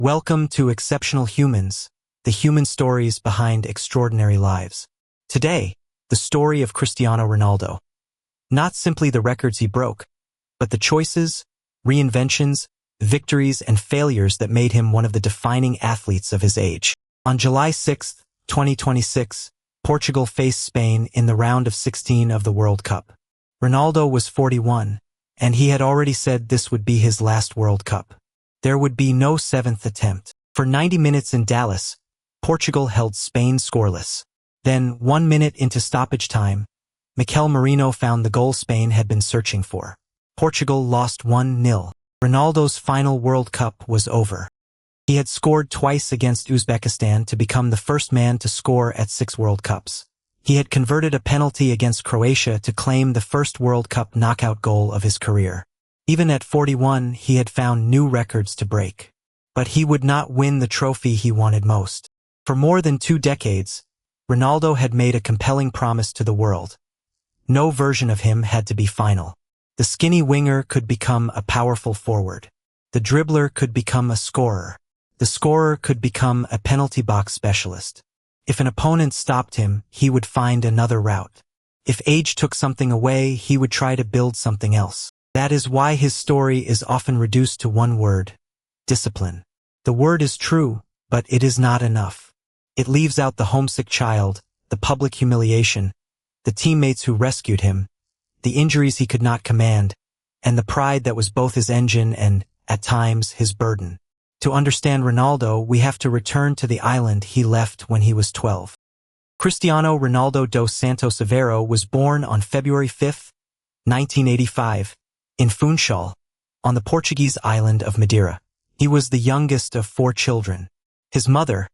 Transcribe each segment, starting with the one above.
Welcome to Exceptional Humans, the human stories behind extraordinary lives. Today, the story of Cristiano Ronaldo. Not simply the records he broke, but the choices, reinventions, victories, and failures that made him one of the defining athletes of his age. On July 6, 2026, Portugal faced Spain in the round of 16 of the World Cup. Ronaldo was 41, and he had already said this would be his last World Cup. There would be no seventh attempt. For 90 minutes in Dallas, Portugal held Spain scoreless. Then, 1 minute into stoppage time, Mikel Merino found the goal Spain had been searching for. Portugal lost 1-0. Ronaldo's final World Cup was over. He had scored twice against Uzbekistan to become the first man to score at 6 World Cups. He had converted a penalty against Croatia to claim the first World Cup knockout goal of his career. Even at 41, he had found new records to break. But he would not win the trophy he wanted most. For more than 2 decades, Ronaldo had made a compelling promise to the world. No version of him had to be final. The skinny winger could become a powerful forward. The dribbler could become a scorer. The scorer could become a penalty box specialist. If an opponent stopped him, he would find another route. If age took something away, he would try to build something else. That is why his story is often reduced to one word: discipline. The word is true, but it is not enough. It leaves out the homesick child, the public humiliation, the teammates who rescued him, the injuries he could not command, and the pride that was both his engine and, at times, his burden. To understand Ronaldo, we have to return to the island he left when he was 12. Cristiano Ronaldo dos Santos Aveiro was born on February 5, 1985, in Funchal, on the Portuguese island of Madeira. He was the youngest of 4 children. His mother,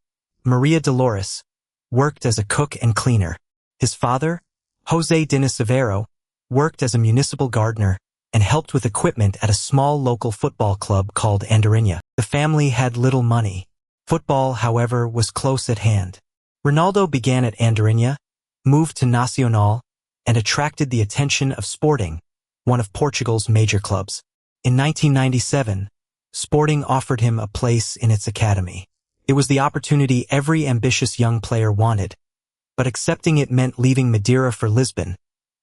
Maria Dolores, worked as a cook and cleaner. His father, José Diniz Aveiro, worked as a municipal gardener and helped with equipment at a small local football club called Andorinha. The family had little money. Football, however, was close at hand. Ronaldo began at Andorinha, moved to Nacional, and attracted the attention of Sporting, one of Portugal's major clubs. In 1997, Sporting offered him a place in its academy. It was the opportunity every ambitious young player wanted, but accepting it meant leaving Madeira for Lisbon,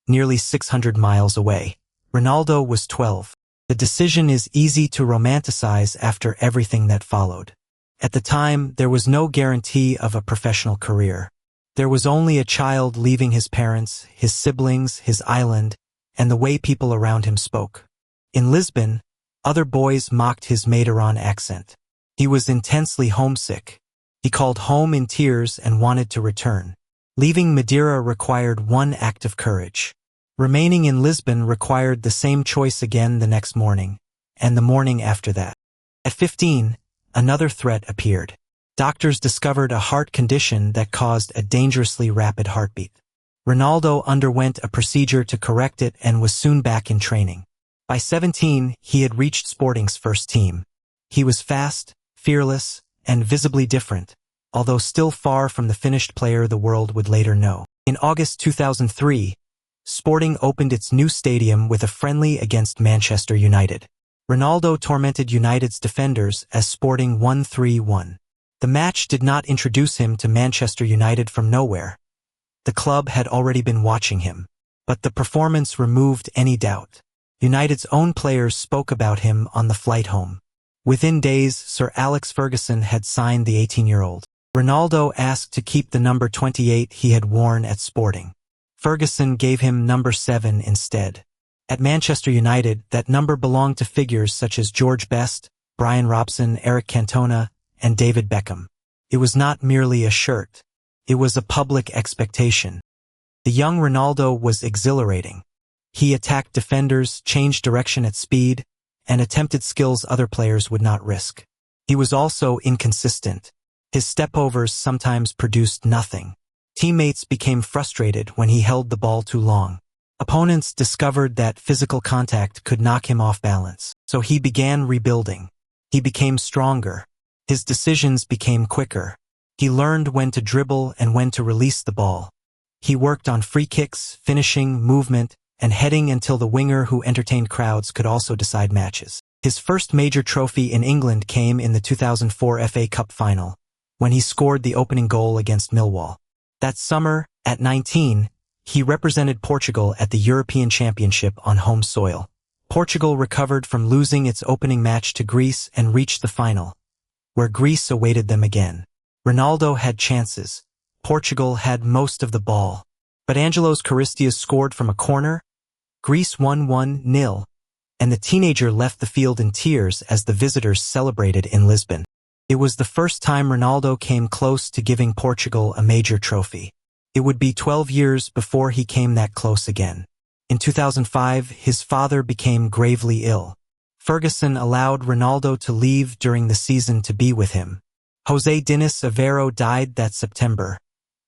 nearly 600 miles away. Ronaldo was 12. The decision is easy to romanticize after everything that followed. At the time, there was no guarantee of a professional career. There was only a child leaving his parents, his siblings, his island, and the way people around him spoke. In Lisbon, other boys mocked his Madeiran accent. He was intensely homesick. He called home in tears and wanted to return. Leaving Madeira required one act of courage. Remaining in Lisbon required the same choice again the next morning, and the morning after that. At 15, another threat appeared. Doctors discovered a heart condition that caused a dangerously rapid heartbeat. Ronaldo underwent a procedure to correct it and was soon back in training. By 17, he had reached Sporting's first team. He was fast, fearless, and visibly different, although still far from the finished player the world would later know. In August 2003, Sporting opened its new stadium with a friendly against Manchester United. Ronaldo tormented United's defenders as Sporting won 3-1. The match did not introduce him to Manchester United from nowhere. The club had already been watching him. But the performance removed any doubt. United's own players spoke about him on the flight home. Within days, Sir Alex Ferguson had signed the 18-year-old. Ronaldo asked to keep the number 28 he had worn at Sporting. Ferguson gave him number 7 instead. At Manchester United, that number belonged to figures such as George Best, Brian Robson, Eric Cantona, and David Beckham. It was not merely a shirt. It was a public expectation. The young Ronaldo was exhilarating. He attacked defenders, changed direction at speed, and attempted skills other players would not risk. He was also inconsistent. His stepovers sometimes produced nothing. Teammates became frustrated when he held the ball too long. Opponents discovered that physical contact could knock him off balance, so he began rebuilding. He became stronger. His decisions became quicker. He learned when to dribble and when to release the ball. He worked on free kicks, finishing, movement, and heading until the winger who entertained crowds could also decide matches. His first major trophy in England came in the 2004 FA Cup final, when he scored the opening goal against Millwall. That summer, at 19, he represented Portugal at the European Championship on home soil. Portugal recovered from losing its opening match to Greece and reached the final, where Greece awaited them again. Ronaldo had chances. Portugal had most of the ball. But Angelos Karistias scored from a corner. Greece won 1-0, and the teenager left the field in tears as the visitors celebrated in Lisbon. It was the first time Ronaldo came close to giving Portugal a major trophy. It would be 12 years before he came that close again. In 2005, his father became gravely ill. Ferguson allowed Ronaldo to leave during the season to be with him. José Diniz Aveiro died that September,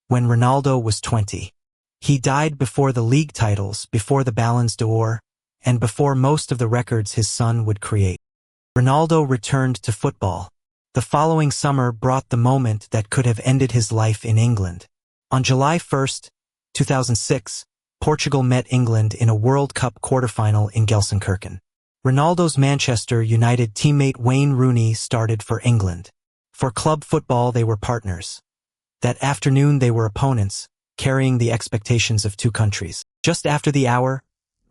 when Ronaldo was 20. He died before the league titles, before the Ballons d'Or, and before most of the records his son would create. Ronaldo returned to football. The following summer brought the moment that could have ended his life in England. On July 1, 2006, Portugal met England in a World Cup quarterfinal in Gelsenkirchen. Ronaldo's Manchester United teammate Wayne Rooney started for England. For club football, they were partners. That afternoon, they were opponents, carrying the expectations of two countries. Just after the hour,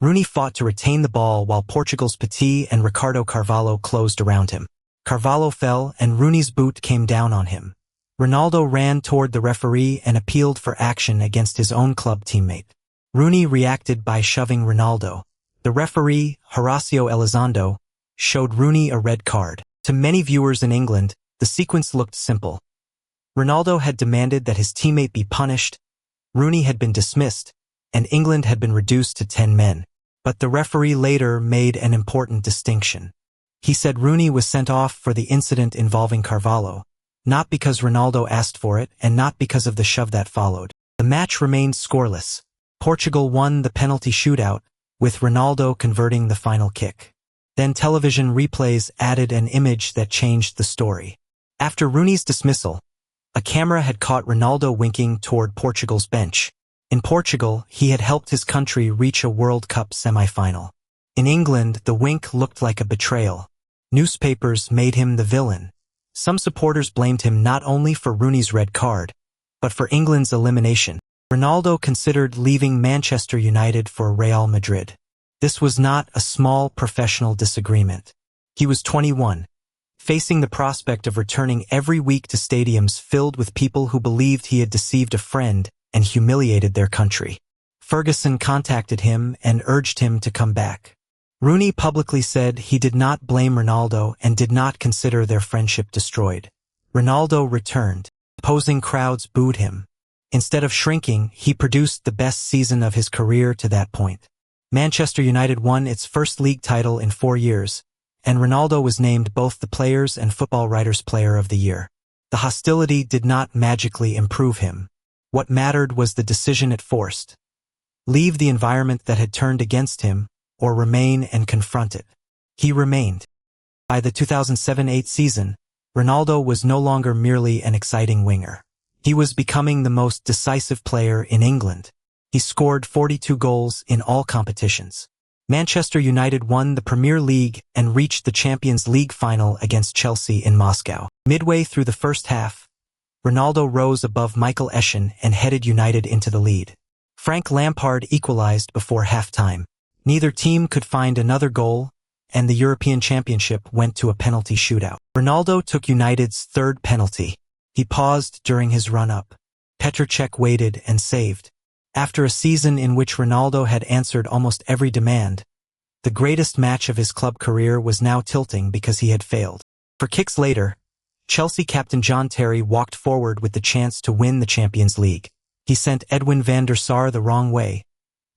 Rooney fought to retain the ball while Portugal's Petit and Ricardo Carvalho closed around him. Carvalho fell and Rooney's boot came down on him. Ronaldo ran toward the referee and appealed for action against his own club teammate. Rooney reacted by shoving Ronaldo. The referee, Horacio Elizondo, showed Rooney a red card. To many viewers in England, the sequence looked simple. Ronaldo had demanded that his teammate be punished, Rooney had been dismissed, and England had been reduced to 10 men. But the referee later made an important distinction. He said Rooney was sent off for the incident involving Carvalho, not because Ronaldo asked for it and not because of the shove that followed. The match remained scoreless. Portugal won the penalty shootout, with Ronaldo converting the final kick. Then television replays added an image that changed the story. After Rooney's dismissal, a camera had caught Ronaldo winking toward Portugal's bench. In Portugal, he had helped his country reach a World Cup semi-final. In England, the wink looked like a betrayal. Newspapers made him the villain. Some supporters blamed him not only for Rooney's red card, but for England's elimination. Ronaldo considered leaving Manchester United for Real Madrid. This was not a small professional disagreement. He was 21, facing the prospect of returning every week to stadiums filled with people who believed he had deceived a friend and humiliated their country. Ferguson contacted him and urged him to come back. Rooney publicly said he did not blame Ronaldo and did not consider their friendship destroyed. Ronaldo returned. Opposing crowds booed him. Instead of shrinking, he produced the best season of his career to that point. Manchester United won its first league title in 4 years, and Ronaldo was named both the Players' and Football Writers' Player of the Year. The hostility did not magically improve him. What mattered was the decision it forced. Leave the environment that had turned against him, or remain and confront it. He remained. By the 2007-08 season, Ronaldo was no longer merely an exciting winger. He was becoming the most decisive player in England. He scored 42 goals in all competitions. Manchester United won the Premier League and reached the Champions League final against Chelsea in Moscow. Midway through the first half, Ronaldo rose above Michael Essien and headed United into the lead. Frank Lampard equalized before halftime. Neither team could find another goal, and the European Championship went to a penalty shootout. Ronaldo took United's third penalty. He paused during his run-up. Petr Cech waited and saved. After a season in which Ronaldo had answered almost every demand, the greatest match of his club career was now tilting because he had failed. For kicks later, Chelsea captain John Terry walked forward with the chance to win the Champions League. He sent Edwin van der Sar the wrong way,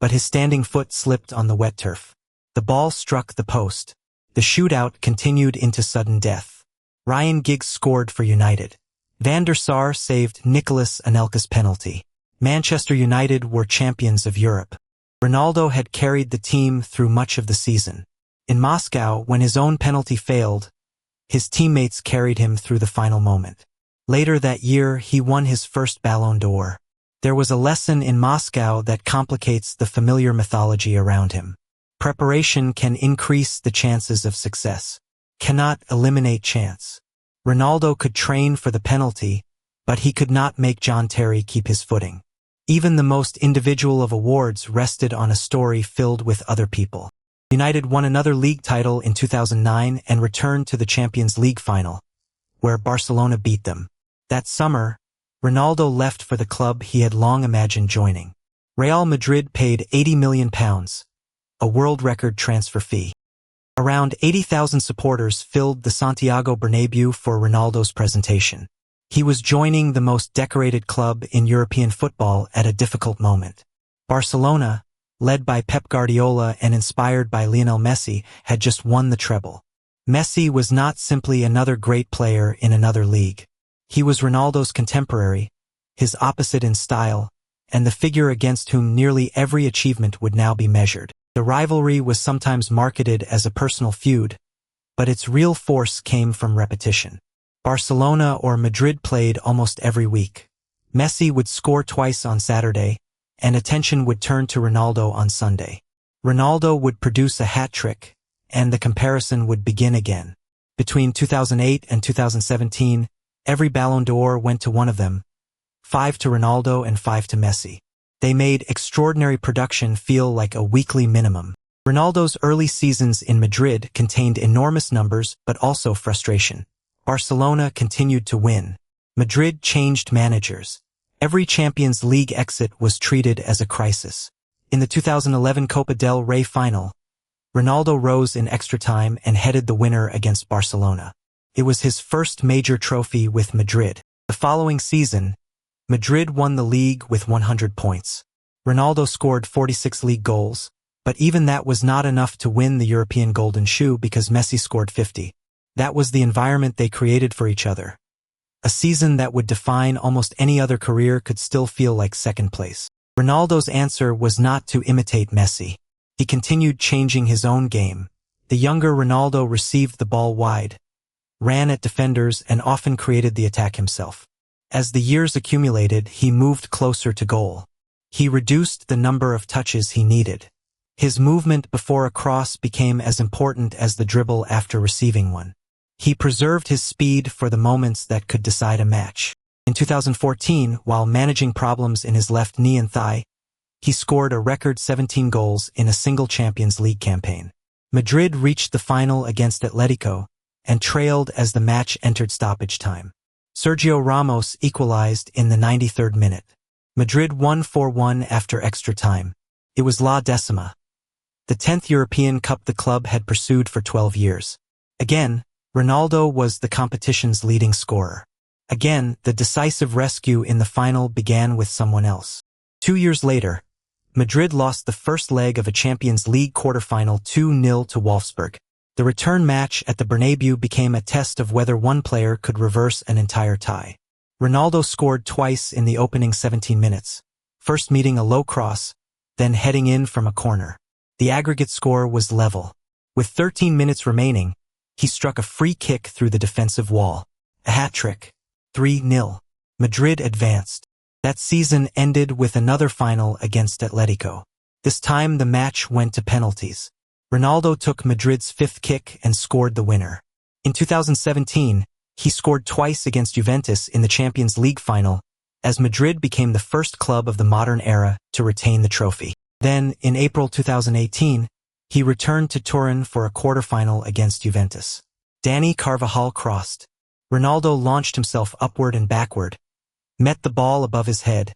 but his standing foot slipped on the wet turf. The ball struck the post. The shootout continued into sudden death. Ryan Giggs scored for United. Van der Sar saved Nicolas Anelka's penalty. Manchester United were champions of Europe. Ronaldo had carried the team through much of the season. In Moscow, when his own penalty failed, his teammates carried him through the final moment. Later that year, he won his first Ballon d'Or. There was a lesson in Moscow that complicates the familiar mythology around him. Preparation can increase the chances of success. cannot eliminate chance. Ronaldo could train for the penalty, but he could not make John Terry keep his footing. Even the most individual of awards rested on a story filled with other people. United won another league title in 2009 and returned to the Champions League final, where Barcelona beat them. That summer, Ronaldo left for the club he had long imagined joining. Real Madrid paid £80 million, a world record transfer fee. Around 80,000 supporters filled the Santiago Bernabéu for Ronaldo's presentation. He was joining the most decorated club in European football at a difficult moment. Barcelona, led by Pep Guardiola and inspired by Lionel Messi, had just won the treble. Messi was not simply another great player in another league. He was Ronaldo's contemporary, his opposite in style, and the figure against whom nearly every achievement would now be measured. The rivalry was sometimes marketed as a personal feud, but its real force came from repetition. Barcelona or Madrid played almost every week. Messi would score twice on Saturday, and attention would turn to Ronaldo on Sunday. Ronaldo would produce a hat-trick, and the comparison would begin again. Between 2008 and 2017, every Ballon d'Or went to one of them, 5 to Ronaldo and 5 to Messi. They made extraordinary production feel like a weekly minimum. Ronaldo's early seasons in Madrid contained enormous numbers but also frustration. Barcelona continued to win. Madrid changed managers. Every Champions League exit was treated as a crisis. In the 2011 Copa del Rey final, Ronaldo rose in extra time and headed the winner against Barcelona. It was his first major trophy with Madrid. The following season, Madrid won the league with 100 points. Ronaldo scored 46 league goals, but even that was not enough to win the European Golden Shoe because Messi scored 50. That was the environment they created for each other. A season that would define almost any other career could still feel like second place. Ronaldo's answer was not to imitate Messi. He continued changing his own game. The younger Ronaldo received the ball wide, ran at defenders, and often created the attack himself. As the years accumulated, he moved closer to goal. He reduced the number of touches he needed. His movement before a cross became as important as the dribble after receiving one. He preserved his speed for the moments that could decide a match. In 2014, while managing problems in his left knee and thigh, he scored a record 17 goals in a single Champions League campaign. Madrid reached the final against Atletico and trailed as the match entered stoppage time. Sergio Ramos equalized in the 93rd minute. Madrid won 4-1 after extra time. It was La Decima, the 10th European Cup the club had pursued for 12 years. Again, Ronaldo was the competition's leading scorer. Again, the decisive rescue in the final began with someone else. 2 years later, Madrid lost the first leg of a Champions League quarterfinal 2-0 to Wolfsburg. The return match at the Bernabéu became a test of whether one player could reverse an entire tie. Ronaldo scored twice in the opening 17 minutes, first meeting a low cross, then heading in from a corner. The aggregate score was level. With 13 minutes remaining, he struck a free kick through the defensive wall. A hat-trick. 3-0. Madrid advanced. That season ended with another final against Atletico. This time the match went to penalties. Ronaldo took Madrid's fifth kick and scored the winner. In 2017, he scored twice against Juventus in the Champions League final, as Madrid became the first club of the modern era to retain the trophy. Then, in April 2018, he returned to Turin for a quarterfinal against Juventus. Dani Carvajal crossed. Ronaldo launched himself upward and backward, met the ball above his head,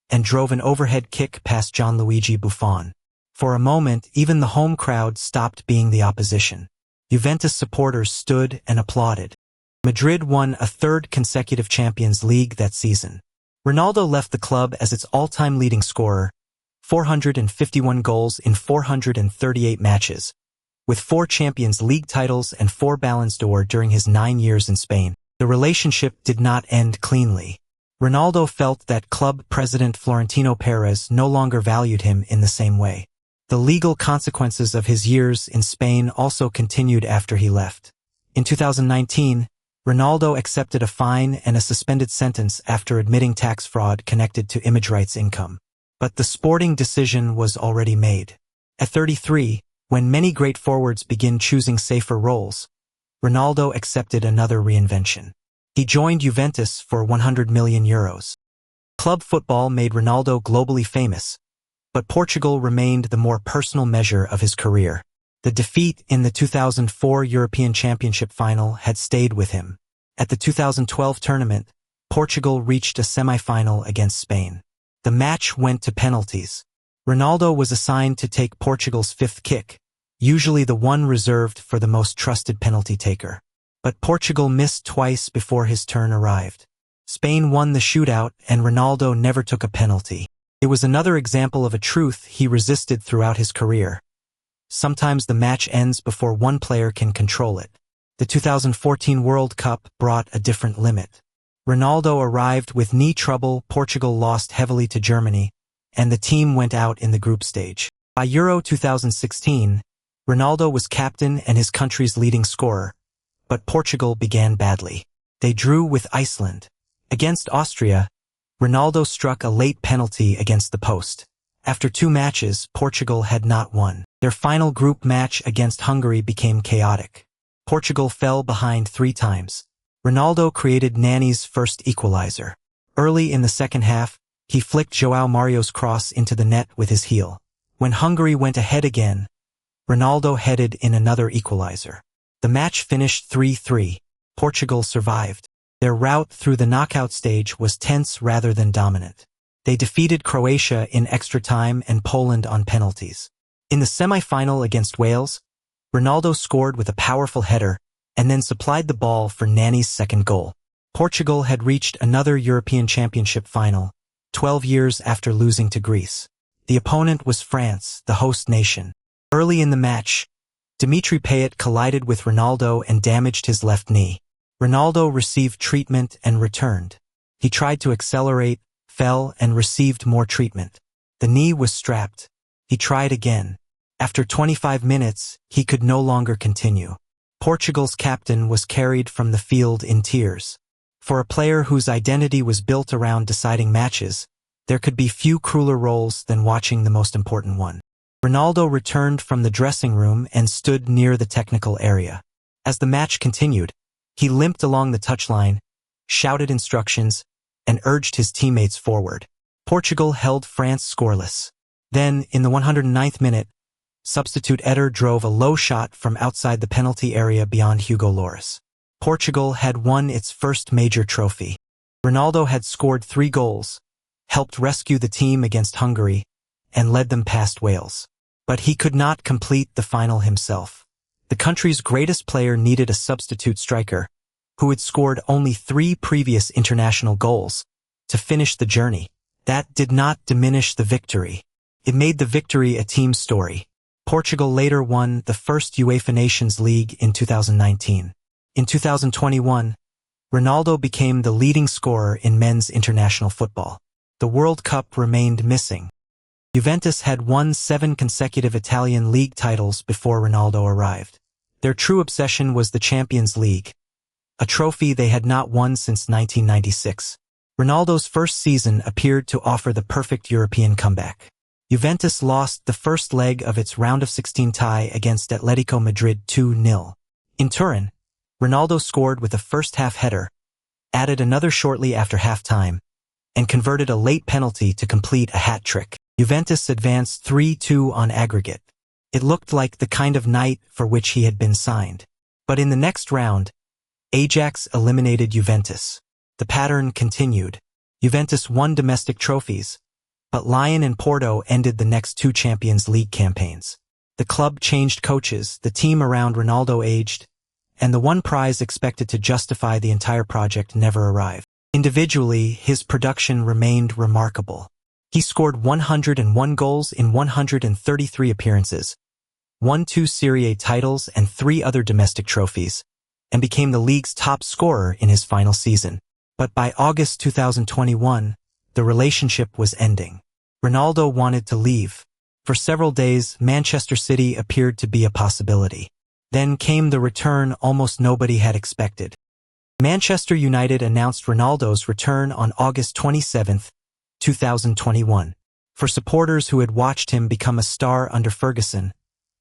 and drove an overhead kick past Gianluigi Buffon. For a moment, even the home crowd stopped being the opposition. Juventus supporters stood and applauded. Madrid won a third consecutive Champions League that season. Ronaldo left the club as its all-time leading scorer, 451 goals in 438 matches, with 4 Champions League titles and 4 Ballons d'Or during his 9 years in Spain. The relationship did not end cleanly. Ronaldo felt that club president Florentino Perez no longer valued him in the same way. The legal consequences of his years in Spain also continued after he left. In 2019, Ronaldo accepted a fine and a suspended sentence after admitting tax fraud connected to image rights income. But the sporting decision was already made. At 33, when many great forwards begin choosing safer roles, Ronaldo accepted another reinvention. He joined Juventus for €100 million. Club football made Ronaldo globally famous, but Portugal remained the more personal measure of his career. The defeat in the 2004 European Championship final had stayed with him. At the 2012 tournament, Portugal reached a semi-final against Spain. The match went to penalties. Ronaldo was assigned to take Portugal's fifth kick, usually the one reserved for the most trusted penalty taker. But Portugal missed twice before his turn arrived. Spain won the shootout and Ronaldo never took a penalty. It was another example of a truth he resisted throughout his career. Sometimes the match ends before one player can control it. The 2014 World Cup brought a different limit. Ronaldo arrived with knee trouble, Portugal lost heavily to Germany, and the team went out in the group stage. By Euro 2016, Ronaldo was captain and his country's leading scorer, but Portugal began badly. They drew with Iceland. Against Austria, Ronaldo struck a late penalty against the post. After 2 matches, Portugal had not won. Their final group match against Hungary became chaotic. Portugal fell behind 3 times. Ronaldo created Nani's first equalizer. Early in the second half, he flicked João Mario's cross into the net with his heel. When Hungary went ahead again, Ronaldo headed in another equalizer. The match finished 3-3. Portugal survived. Their route through the knockout stage was tense rather than dominant. They defeated Croatia in extra time and Poland on penalties. In the semi-final against Wales, Ronaldo scored with a powerful header and then supplied the ball for Nani's second goal. Portugal had reached another European Championship final, 12 years after losing to Greece. The opponent was France, the host nation. Early in the match, Dimitri Payet collided with Ronaldo and damaged his left knee. Ronaldo received treatment and returned. He tried to accelerate, fell, and received more treatment. The knee was strapped. He tried again. After 25 minutes, he could no longer continue. Portugal's captain was carried from the field in tears. For a player whose identity was built around deciding matches, there could be few crueler roles than watching the most important one. Ronaldo returned from the dressing room and stood near the technical area. As the match continued, he limped along the touchline, shouted instructions, and urged his teammates forward. Portugal held France scoreless. Then, in the 109th minute, substitute Eder drove a low shot from outside the penalty area beyond Hugo Lloris. Portugal had won its first major trophy. Ronaldo had scored 3 goals, helped rescue the team against Hungary, and led them past Wales. But he could not complete the final himself. The country's greatest player needed a substitute striker, who had scored only 3 previous international goals, to finish the journey. That did not diminish the victory. It made the victory a team story. Portugal later won the first UEFA Nations League in 2019. In 2021, Ronaldo became the leading scorer in men's international football. The World Cup remained missing. Juventus had won 7 consecutive Italian league titles before Ronaldo arrived. Their true obsession was the Champions League, a trophy they had not won since 1996. Ronaldo's first season appeared to offer the perfect European comeback. Juventus lost the first leg of its round of 16 tie against Atletico Madrid 2-0. In Turin, Ronaldo scored with a first-half header, added another shortly after halftime, and converted a late penalty to complete a hat trick. Juventus advanced 3-2 on aggregate. It looked like the kind of night for which he had been signed. But in the next round, Ajax eliminated Juventus. The pattern continued. Juventus won domestic trophies, but Lyon and Porto ended the next 2 Champions League campaigns. The club changed coaches, the team around Ronaldo aged, and the one prize expected to justify the entire project never arrived. Individually, his production remained remarkable. He scored 101 goals in 133 appearances, won 2 Serie A titles and 3 other domestic trophies, and became the league's top scorer in his final season. But by August 2021, the relationship was ending. Ronaldo wanted to leave. For several days, Manchester City appeared to be a possibility. Then came the return almost nobody had expected. Manchester United announced Ronaldo's return on August 27, 2021. For supporters who had watched him become a star under Ferguson,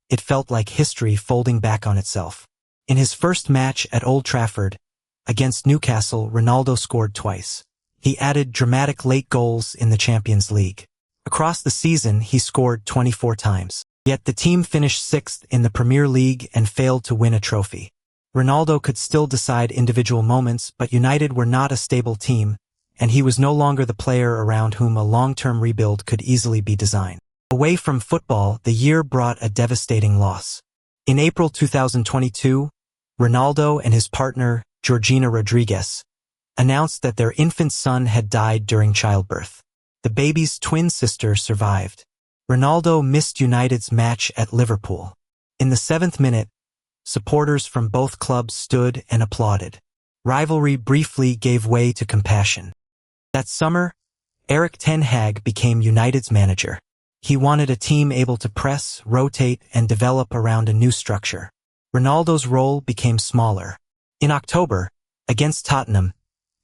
it felt like history folding back on itself. In his first match at Old Trafford, against Newcastle, Ronaldo scored twice. He added dramatic late goals in the Champions League. Across the season, he scored 24 times. Yet the team finished 6th in the Premier League and failed to win a trophy. Ronaldo could still decide individual moments, but United were not a stable team, and he was no longer the player around whom a long-term rebuild could easily be designed. Away from football, the year brought a devastating loss. In April 2022, Ronaldo and his partner, Georgina Rodriguez, announced that their infant son had died during childbirth. The baby's twin sister survived. Ronaldo missed United's match at Liverpool. In the 7th minute, supporters from both clubs stood and applauded. Rivalry briefly gave way to compassion. That summer, Erik ten Hag became United's manager. He wanted a team able to press, rotate, and develop around a new structure. Ronaldo's role became smaller. In October, against Tottenham,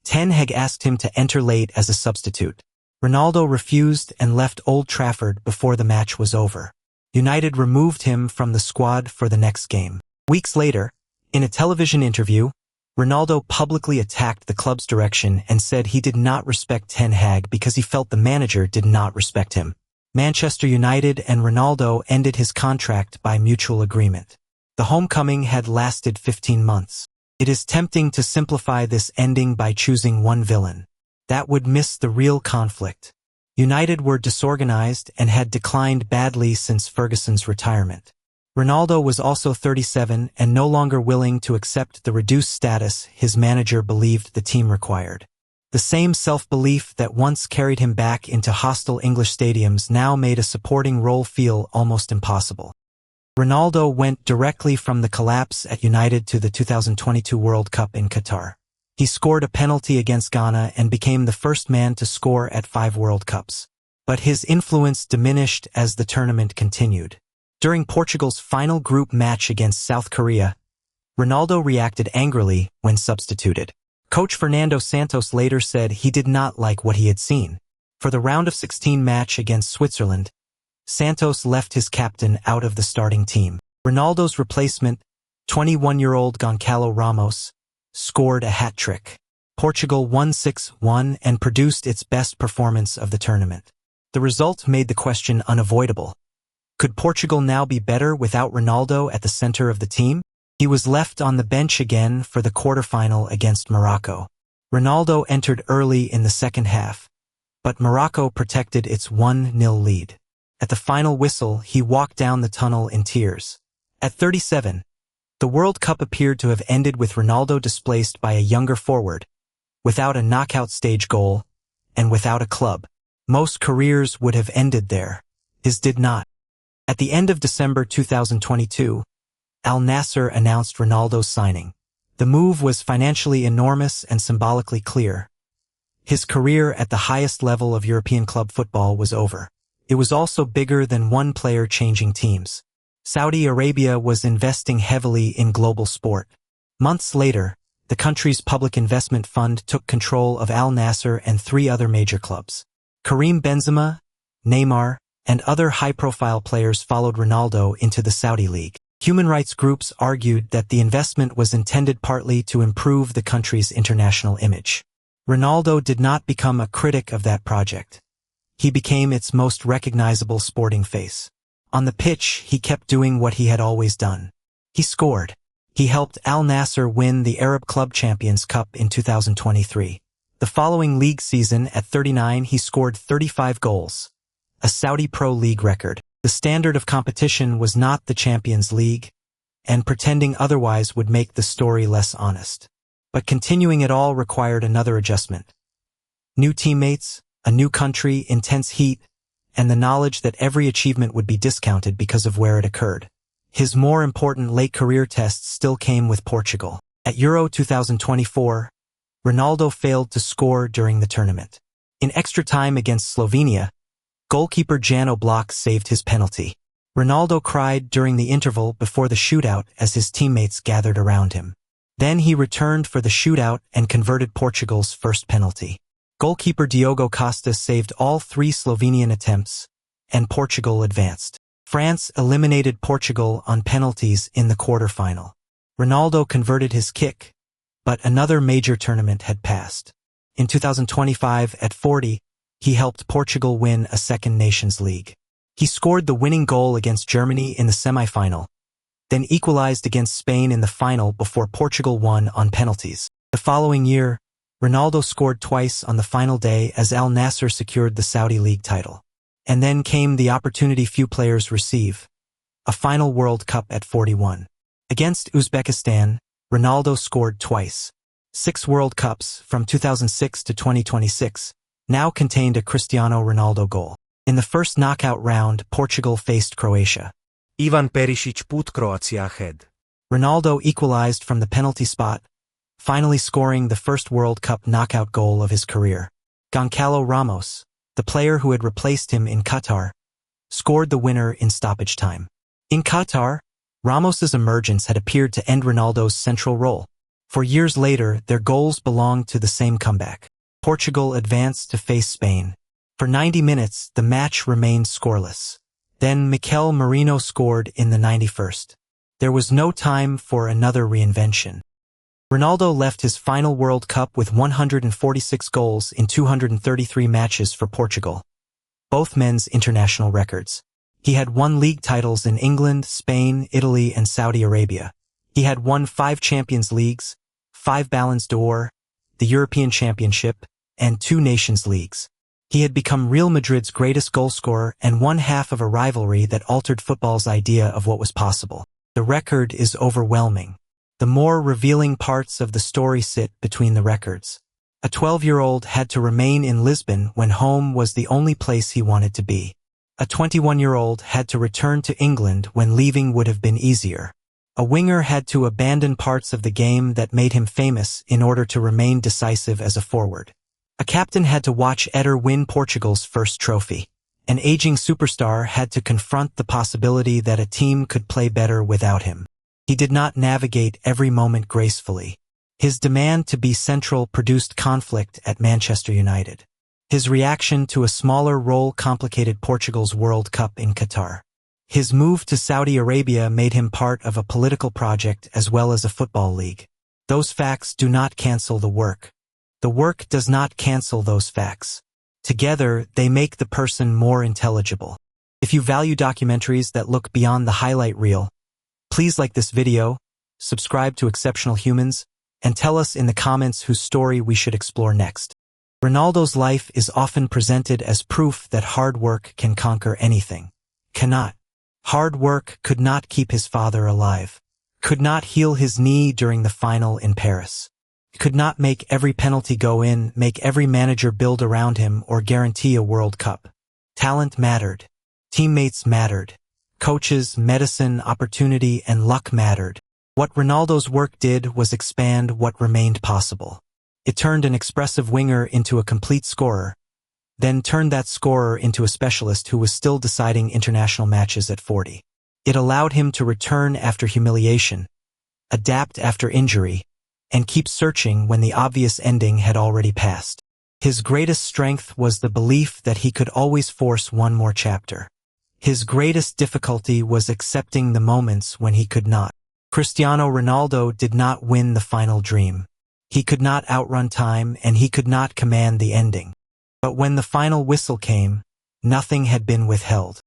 ten Hag asked him to enter late as a substitute. Ronaldo refused and left Old Trafford before the match was over. United removed him from the squad for the next game. Weeks later, in a television interview, Ronaldo publicly attacked the club's direction and said he did not respect ten Hag because he felt the manager did not respect him. Manchester United and Ronaldo ended his contract by mutual agreement. The homecoming had lasted 15 months. It is tempting to simplify this ending by choosing one villain. That would miss the real conflict. United were disorganized and had declined badly since Ferguson's retirement. Ronaldo was also 37 and no longer willing to accept the reduced status his manager believed the team required. The same self-belief that once carried him back into hostile English stadiums now made a supporting role feel almost impossible. Ronaldo went directly from the collapse at United to the 2022 World Cup in Qatar. He scored a penalty against Ghana and became the first man to score at 5 World Cups. But his influence diminished as the tournament continued. During Portugal's final group match against South Korea, Ronaldo reacted angrily when substituted. Coach Fernando Santos later said he did not like what he had seen. For the round of 16 match against Switzerland, Santos left his captain out of the starting team. Ronaldo's replacement, 21-year-old Goncalo Ramos, scored a hat-trick. Portugal won 6-1 and produced its best performance of the tournament. The result made the question unavoidable. Could Portugal now be better without Ronaldo at the center of the team? He was left on the bench again for the quarterfinal against Morocco. Ronaldo entered early in the second half, but Morocco protected its 1-0 lead. At the final whistle, he walked down the tunnel in tears. At 37, the World Cup appeared to have ended with Ronaldo displaced by a younger forward, without a knockout stage goal, and without a club. Most careers would have ended there. His did not. At the end of December 2022, Al Nassr announced Ronaldo's signing. The move was financially enormous and symbolically clear. His career at the highest level of European club football was over. It was also bigger than one player changing teams. Saudi Arabia was investing heavily in global sport. Months later, the country's public investment fund took control of Al Nassr and 3 other major clubs. Karim Benzema, Neymar, and other high-profile players followed Ronaldo into the Saudi League. Human rights groups argued that the investment was intended partly to improve the country's international image. Ronaldo did not become a critic of that project. He became its most recognizable sporting face. On the pitch, he kept doing what he had always done. He scored. He helped Al Nassr win the Arab Club Champions Cup in 2023. The following league season, at 39, he scored 35 goals, a Saudi Pro League record. The standard of competition was not the Champions League, and pretending otherwise would make the story less honest. But continuing it all required another adjustment. New teammates, a new country, intense heat, and the knowledge that every achievement would be discounted because of where it occurred. His more important late career tests still came with Portugal. At Euro 2024, Ronaldo failed to score during the tournament. In extra time against Slovenia, goalkeeper Jan Oblak saved his penalty. Ronaldo cried during the interval before the shootout as his teammates gathered around him. Then he returned for the shootout and converted Portugal's first penalty. Goalkeeper Diogo Costa saved all 3 Slovenian attempts, and Portugal advanced. France eliminated Portugal on penalties in the quarterfinal. Ronaldo converted his kick, but another major tournament had passed. In 2025, at 40, he helped Portugal win a second Nations League. He scored the winning goal against Germany in the semi-final, then equalized against Spain in the final before Portugal won on penalties. The following year, Ronaldo scored twice on the final day as Al Nassr secured the Saudi League title. And then came the opportunity few players receive, a final World Cup at 41. Against Uzbekistan, Ronaldo scored twice. 6 World Cups, from 2006 to 2026, now contained a Cristiano Ronaldo goal. In the first knockout round, Portugal faced Croatia. Ivan Perisic put Croatia ahead. Ronaldo equalized from the penalty spot, finally scoring the first World Cup knockout goal of his career. Goncalo Ramos, the player who had replaced him in Qatar, scored the winner in stoppage time. In Qatar, Ramos's emergence had appeared to end Ronaldo's central role. For years later, their goals belonged to the same comeback. Portugal advanced to face Spain. For 90 minutes, the match remained scoreless. Then Mikel Merino scored in the 91st. There was no time for another reinvention. Ronaldo left his final World Cup with 146 goals in 233 matches for Portugal, both men's international records. He had won league titles in England, Spain, Italy, and Saudi Arabia. He had won 5 Champions Leagues, 5 Ballons d'Or, the European Championship, and 2 Nations Leagues. He had become Real Madrid's greatest goalscorer and one half of a rivalry that altered football's idea of what was possible. The record is overwhelming. The more revealing parts of the story sit between the records. A 12-year-old had to remain in Lisbon when home was the only place he wanted to be. A 21-year-old had to return to England when leaving would have been easier. A winger had to abandon parts of the game that made him famous in order to remain decisive as a forward. A captain had to watch Eder win Portugal's first trophy. An aging superstar had to confront the possibility that a team could play better without him. He did not navigate every moment gracefully. His demand to be central produced conflict at Manchester United. His reaction to a smaller role complicated Portugal's World Cup in Qatar. His move to Saudi Arabia made him part of a political project as well as a football league. Those facts do not cancel the work. The work does not cancel those facts. Together, they make the person more intelligible. If you value documentaries that look beyond the highlight reel, please like this video, subscribe to Exceptional Humans, and tell us in the comments whose story we should explore next. Ronaldo's life is often presented as proof that hard work can conquer anything. Cannot. Hard work could not keep his father alive. Could not heal his knee during the final in Paris. Could not make every penalty go in, make every manager build around him, or guarantee a World Cup. Talent mattered. Teammates mattered. Coaches, medicine, opportunity, and luck mattered. What Ronaldo's work did was expand what remained possible. It turned an expressive winger into a complete scorer, then turned that scorer into a specialist who was still deciding international matches at 40. It allowed him to return after humiliation, adapt after injury, and keep searching when the obvious ending had already passed. His greatest strength was the belief that he could always force one more chapter. His greatest difficulty was accepting the moments when he could not. Cristiano Ronaldo did not win the final dream. He could not outrun time, and he could not command the ending. But when the final whistle came, nothing had been withheld.